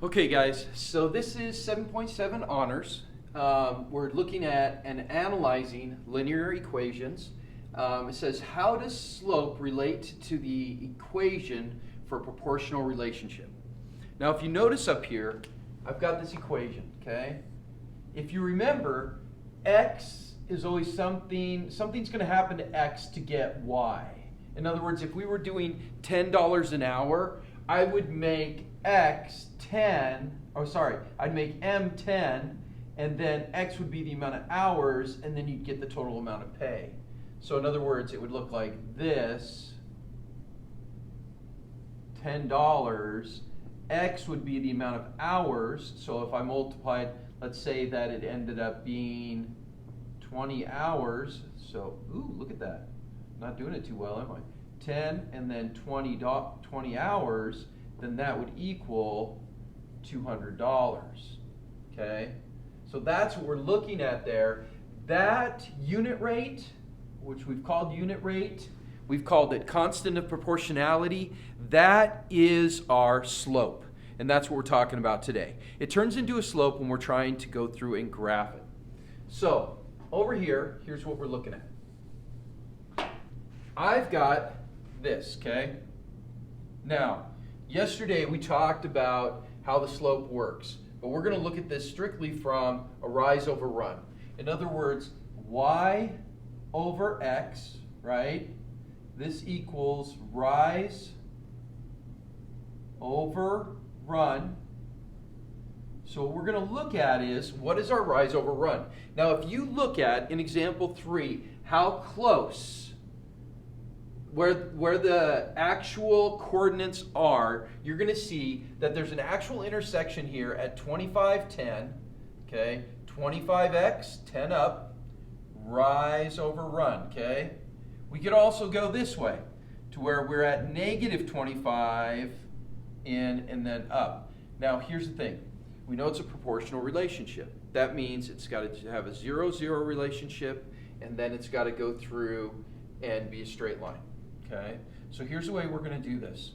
Okay guys, so this is 7.7 honors. We're looking at and analyzing linear equations. It says, how does slope relate to the equation for a proportional relationship? Now if you notice up here, I've got this equation, okay? If you remember, x is always something's going to happen to x to get y. In other words, if we were doing $10 an hour, I would make x 10, I'd make m 10, and then x would be the amount of hours, and then you'd get the total amount of pay. So in other words, it would look like this, $10, x would be the amount of hours, so if I multiplied, let's say that it ended up being 20 hours, so, ooh, look at that, not doing it too well, am I? 10 and then 20 hours, then that would equal $200, okay? So that's what we're looking at there. That unit rate, which we've called unit rate, we've called it constant of proportionality, that is our slope. And that's what we're talking about today. It turns into a slope when we're trying to go through and graph it. So over here, here's what we're looking at. I've got this, okay? Now, yesterday we talked about how the slope works, but we're going to look at this strictly from a rise over run. In other words, y over x, right? This equals rise over run. So what we're going to look at is, what is our rise over run? Now if you look at, in example 3, how close, where the actual coordinates are, you're going to see that there's an actual intersection here at 25, 10, okay? 25x, 10 up, rise over run, okay? We could also go this way, to where we're at negative 25 in and then up. Now here's the thing. We know it's a proportional relationship. That means it's got to have a 0-0 relationship, and then it's got to go through and be a straight line. Okay, so here's the way we're going to do this.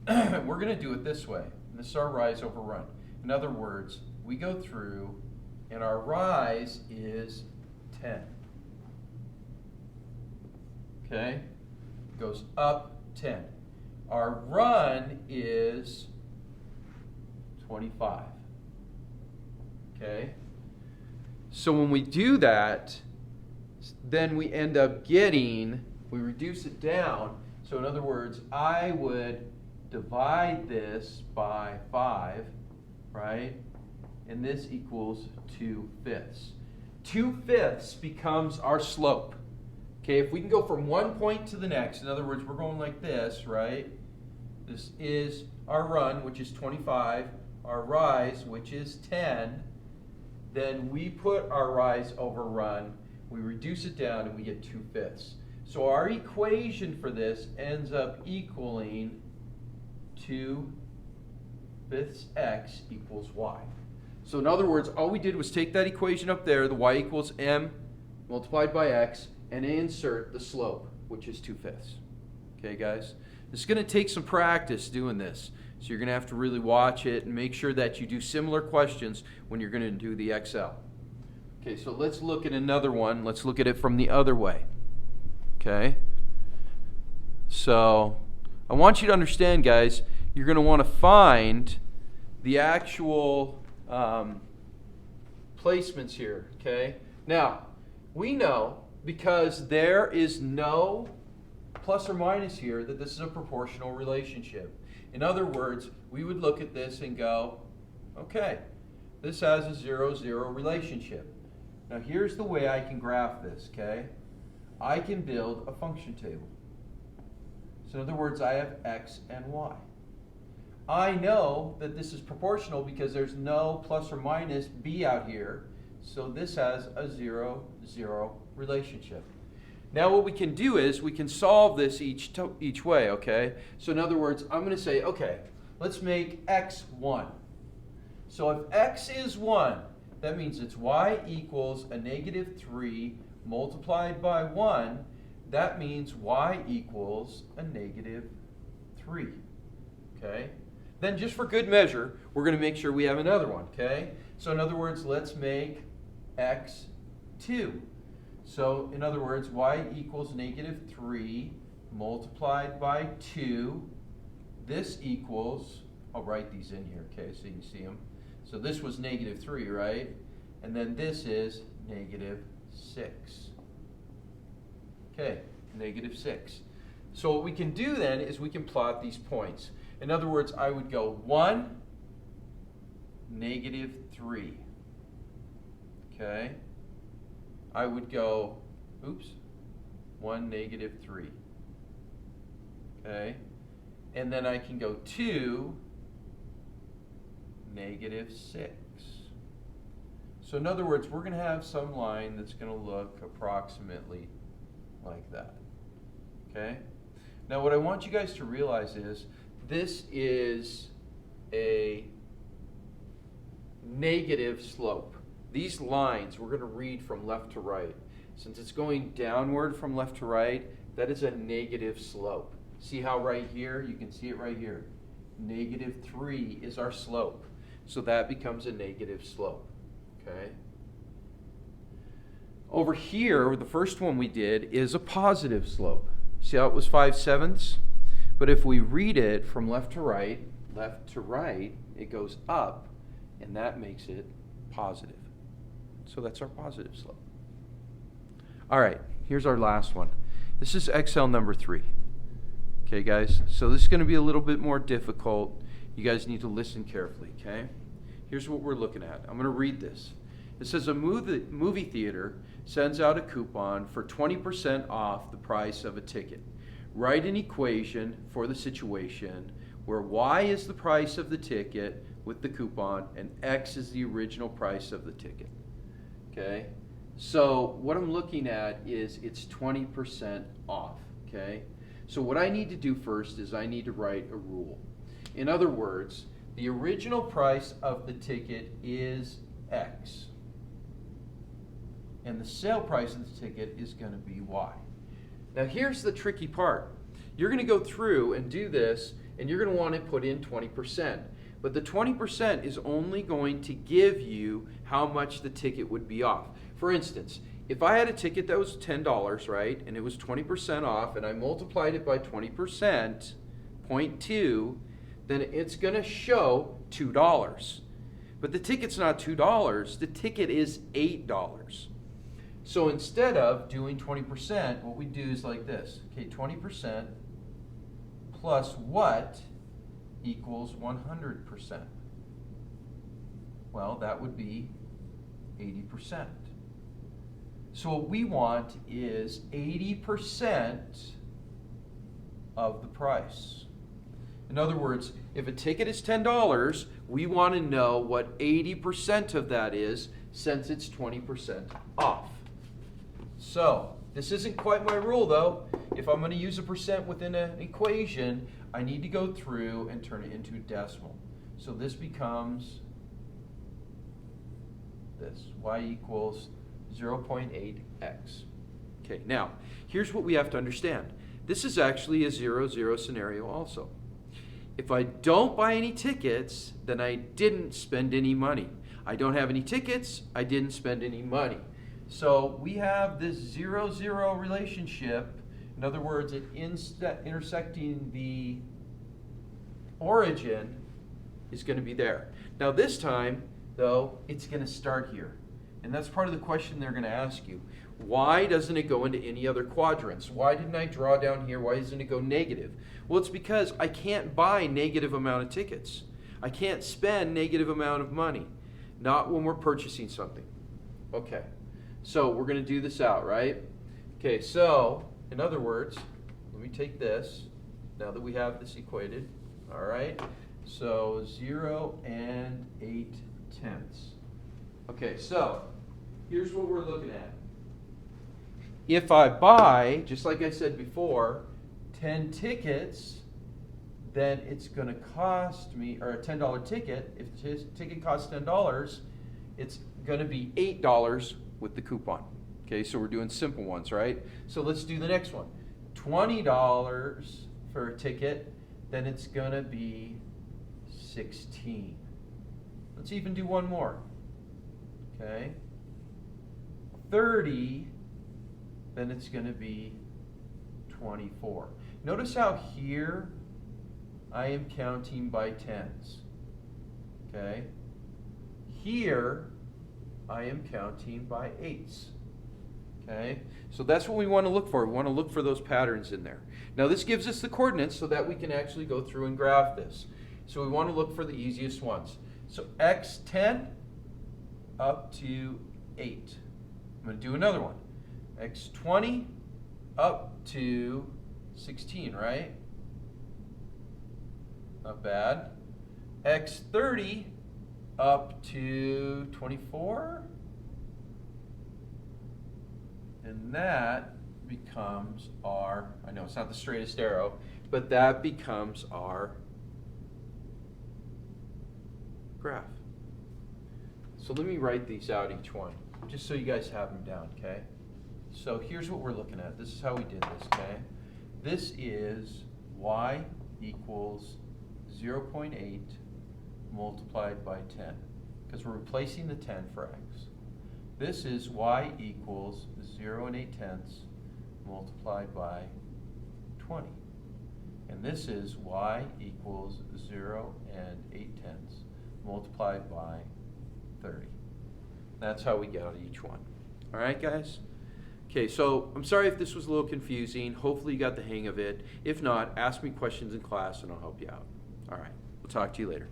We're going to do it this way. And this is our rise over run. In other words, we go through and our rise is 10. Okay, it goes up 10. Our run is 25. Okay, so when we do that, then we end up getting, we reduce it down. So in other words, I would divide this by 5, right? And this equals 2/5. 2/5 becomes our slope. Okay, if we can go from one point to the next, in other words, we're going like this, right? This is our run, which is 25, our rise, which is 10. Then we put our rise over run, we reduce it down, and we get 2/5. So our equation for this ends up equaling 2/5 x equals y. So in other words, all we did was take that equation up there, the y equals m multiplied by x, and insert the slope, which is 2/5. Okay, guys? This is going to take some practice doing this. So you're going to have to really watch it and make sure that you do similar questions when you're going to do the Excel. Okay, so let's look at another one. Let's look at it from the other way. Okay? So I want you to understand, guys, you're going to want to find the actual placements here. Okay? Now, we know because there is no plus or minus here that this is a proportional relationship. In other words, we would look at this and go, okay, this has a 0-0 relationship. Now here's the way I can graph this, okay? I can build a function table. So in other words, I have x and y. I know that this is proportional because there's no plus or minus b out here, so this has a 0-0 relationship. Now what we can do is we can solve this each way, okay? So in other words, I'm going to say, okay, let's make x 1. So if x is 1, that means it's y equals a negative 3 multiplied by 1. That means y equals a negative 3, okay? then just for good measure, we're going to make sure we have another one, okay? So in other words, let's make x 2. So in other words, y equals negative 3 multiplied by 2. This equals, I'll write these in here, okay, so you can see them. So this was negative 3, right? And then this is negative 6. Okay, negative 6. So what we can do then is we can plot these points. In other words, I would go 1, negative 3. Okay? I would go, 1, negative 3. Okay? And then I can go 2, negative 6. So in other words, we're going to have some line that's going to look approximately like that. Okay? Now what I want you guys to realize is this is a negative slope. These lines we're going to read from left to right. Since it's going downward from left to right, that is a negative slope. See how right here, you can see it right here. Negative 3 is our slope. So that becomes a negative slope. Okay? Over here, the first one we did is a positive slope. See how it was 5/7? But if we read it from left to right, it goes up, and that makes it positive. So that's our positive slope. All right, here's our last one. This is Excel number 3. Okay, guys, so this is going to be a little bit more difficult. You guys need to listen carefully, okay? Here's what we're looking at. I'm going to read this. It says a movie theater sends out a coupon for 20% off the price of a ticket. Write an equation for the situation where y is the price of the ticket with the coupon and x is the original price of the ticket. Okay? So what I'm looking at is it's 20% off. Okay? So what I need to do first is I need to write a rule. In other words, the original price of the ticket is X. And the sale price of the ticket is going to be Y. Now here's the tricky part. You're going to go through and do this, and you're going to want to put in 20%. But the 20% is only going to give you how much the ticket would be off. For instance, if I had a ticket that was $10, right, and it was 20% off, and I multiplied it by 20%, 0.2, then it's going to show $2. But the ticket's not $2, the ticket is $8. So instead of doing 20%, what we do is like this. Okay, 20% plus what equals 100%? Well, that would be 80%. So what we want is 80% of the price. In other words, if a ticket is $10, we want to know what 80% of that is since it's 20% off. So, this isn't quite my rule though. If I'm going to use a percent within an equation, I need to go through and turn it into a decimal. So this becomes this, y equals 0.8x. Okay, now, here's what we have to understand. This is actually a 0-0 scenario also. If I don't buy any tickets, then I didn't spend any money. I don't have any tickets, I didn't spend any money. So we have this 0-0 relationship. In other words, it intersecting the origin is going to be there. Now this time, though, it's going to start here. And that's part of the question they're going to ask you. Why doesn't it go into any other quadrants? Why didn't I draw down here? Why doesn't it go negative? Well, it's because I can't buy negative amount of tickets. I can't spend negative amount of money. Not when we're purchasing something. Okay, so we're going to do this out, right? Okay, so in other words, let me take this, now that we have this equated, all right? So 0 and 8/10. Okay, so here's what we're looking at. If I buy, just like I said before, 10 tickets, then it's going to cost me, or a $10 ticket, if the ticket costs $10, it's going to be $8 with the coupon. Okay, so we're doing simple ones, right? So let's do the next one. $20 for a ticket, then it's going to be 16. Let's even do one more. Okay. 30, then it's going to be 24. Notice how here I am counting by tens. Okay. Here I am counting by eights. Okay, so that's what we want to look for. We want to look for those patterns in there. Now this gives us the coordinates so that we can actually go through and graph this. So we want to look for the easiest ones. So x10 up to 8. I'm going to do another one. x20 up to 16, right? Not bad. x30 up to 24. And that becomes our, I know it's not the straightest arrow, but that becomes our graph. So let me write these out each one, just so you guys have them down, okay? So here's what we're looking at. This is how we did this, okay? This is y equals 0.8 multiplied by 10, because we're replacing the 10 for x. This is y equals 0 and 8/10 multiplied by 20. And this is y equals 0 and 8/10 multiplied by 30. That's how we get out each one. All right, guys? Okay, so I'm sorry if this was a little confusing. Hopefully you got the hang of it. If not, ask me questions in class and I'll help you out. All right, we'll talk to you later.